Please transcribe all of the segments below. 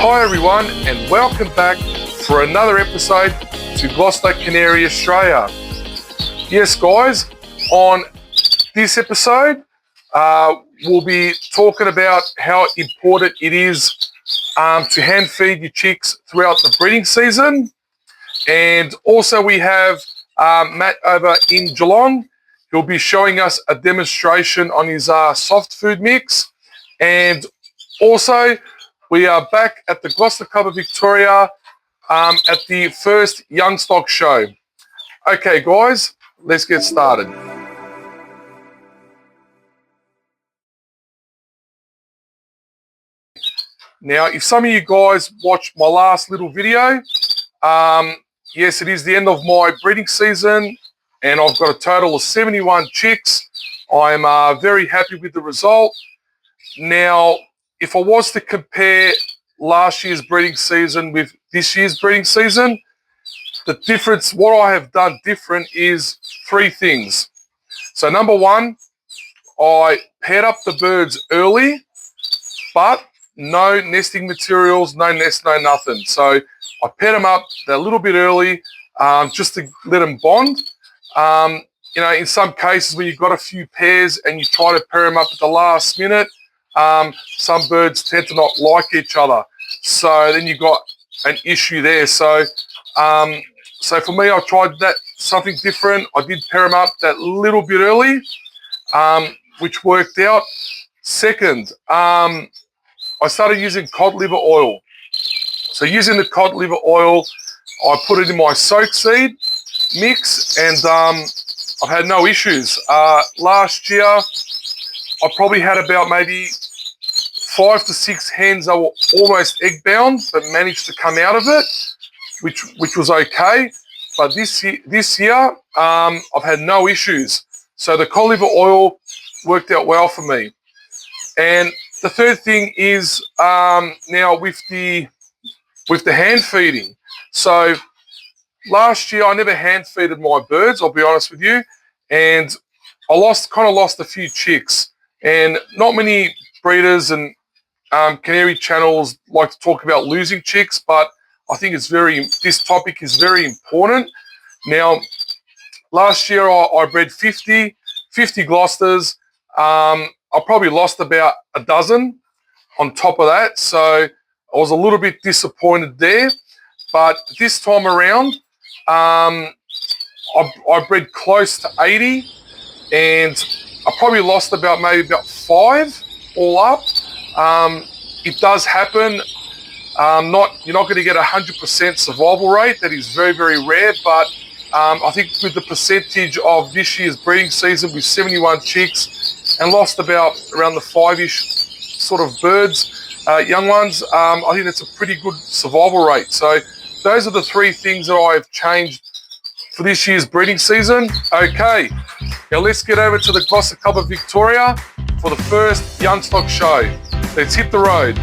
Hi everyone, and welcome back for another episode to Gloster Canary Australia. Yes guys, on this episode we'll be talking about how important it is to hand feed your chicks throughout the breeding season. And also we have Matt over in Geelong. He'll be showing us a demonstration on his soft food mix. And also we are back at the Gloster Club of Victoria at the first Young Stock show. Okay guys, let's get started. Now, if some of you guys watched my last little video, yes, it is the end of my breeding season and I've got a total of 71 chicks. I'm very happy with the result. Now, if I was to compare last year's breeding season with this year's breeding season, the difference, what I have done different is three things. So number one, I paired up the birds early, but no nesting materials, no nest, no nothing. So I paired them up a little bit early just to let them bond. You know, in some cases when you've got a few pairs and you try to pair them up at the last minute, some birds tend to not like each other. So then you've got an issue there. So so for me, I tried that something different. I did pair them up that little bit early, which worked out. Second, I started using cod liver oil. So using the cod liver oil, I put it in my soak seed mix and I've had no issues. Last year, I probably had about maybe 5 to 6 hens that were almost egg bound, but managed to come out of it, which was okay. But this year, I've had no issues. So the cod liver oil worked out well for me. And the third thing is now with the hand feeding. So last year I never hand feeded my birds, I'll be honest with you, and I kind of lost a few chicks. And not many breeders and canary channels like to talk about losing chicks, but I think this topic is very important. Now, last year I bred 50 Gloucesters. I probably lost about a dozen on top of that, so I was a little bit disappointed there. But this time around, I bred close to 80, and I probably lost maybe about 5 all up. It does happen. You're not going to get 100% survival rate. That is very, very rare. But I think with the percentage of this year's breeding season with 71 chicks and lost about around the 5-ish sort of birds, young ones, I think that's a pretty good survival rate. So those are the three things that I've changed for this year's breeding season. Okay, now let's get over to the Gloster Club of Victoria for the first Young Stock show. Let's hit the road.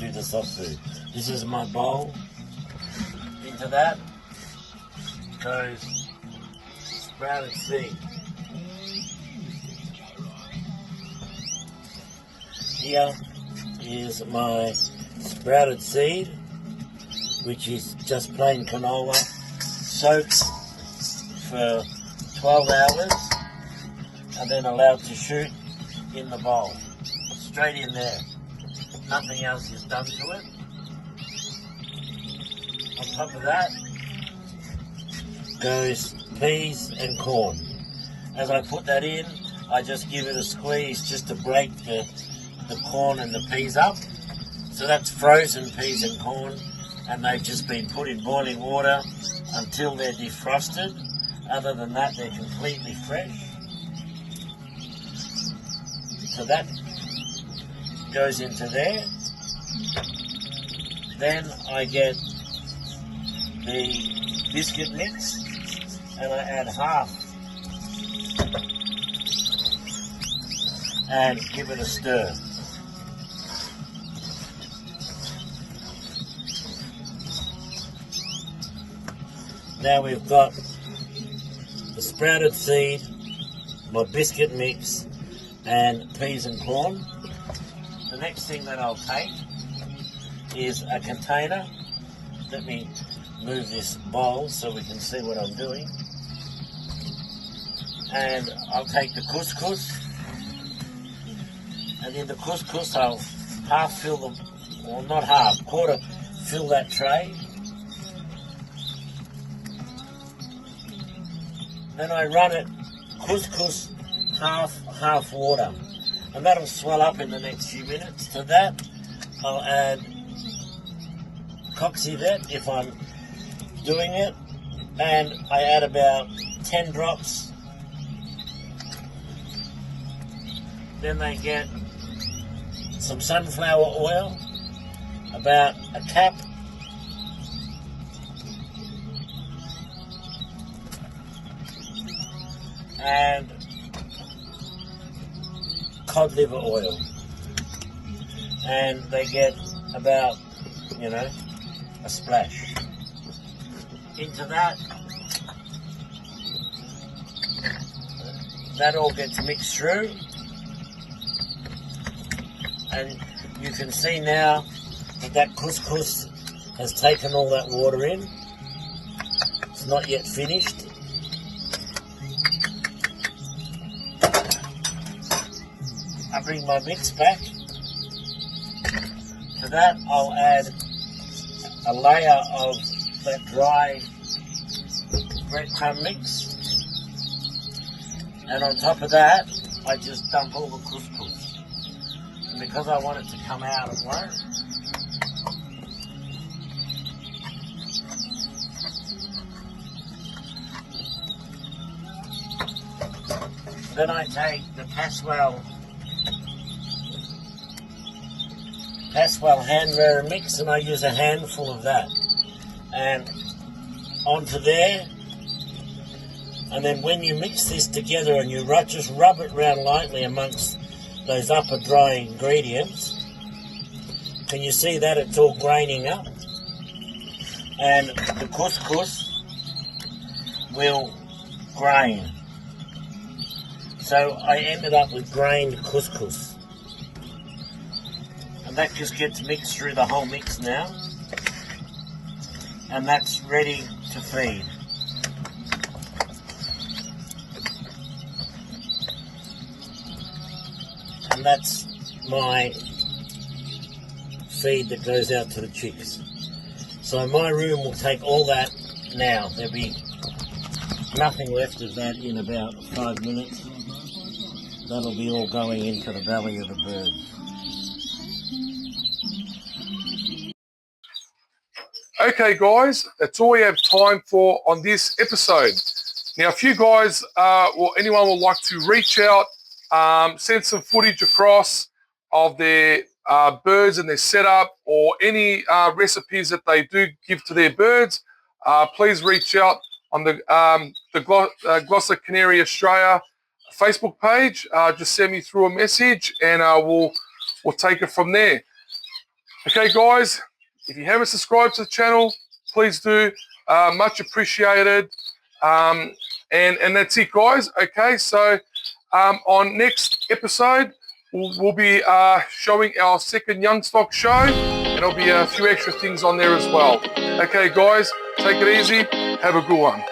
do the soft food. This is my bowl. Into that goes sprouted seed. Here is my sprouted seed, which is just plain canola, soaked for 12 hours and then allowed to shoot in the bowl. Straight in there. Nothing else is done to it. On top of that goes peas and corn. As I put that in, I just give it a squeeze just to break the corn and the peas up. So that's frozen peas and corn, and they've just been put in boiling water until they're defrosted. Other than that, they're completely fresh. So that goes into there. Then I get the biscuit mix and I add half and give it a stir. Now we've got the sprouted seed, my biscuit mix and peas and corn. The next thing that I'll take is a container. Let me move this bowl so we can see what I'm doing. And I'll take the couscous, and in the couscous I'll half fill them, or not half, quarter fill that tray. Then I run it couscous half water, and that'll swell up in the next few minutes. To that I'll add coxivet if I'm doing it, and I add about 10 drops. Then they get some sunflower oil, about a cap, and cod liver oil, and they get about, a splash. Into that all gets mixed through, and you can see now that couscous has taken all that water in. It's not yet finished. I bring my mix back. To that I'll add a layer of that dry breadcrumb mix, and on top of that I just dump all the couscous, and because I want it to come out, it won't. Then I take the Paswell hand roller mix, and I use a handful of that and onto there. And then when you mix this together and you just rub it around lightly amongst those upper dry ingredients, can you see that it's all graining up? And the couscous will grain. So I ended up with grained couscous. And that just gets mixed through the whole mix now. And that's ready to feed. And that's my feed that goes out to the chicks. So my room will take all that now. There'll be nothing left of that in about 5 minutes. That'll be all going into the belly of the birds. Okay guys, that's all we have time for on this episode. Now if you guys or anyone would like to reach out, send some footage across of their birds and their setup, or any recipes that they do give to their birds, please reach out on the Gloster Canary Australia Facebook page. Just send me through a message and we'll take it from there. Okay, guys, if you haven't subscribed to the channel, please do. Much appreciated. And that's it, guys. Okay, so on next episode, we'll be showing our second young stock show, and there'll be a few extra things on there as well. Okay, guys, take it easy. Have a good one.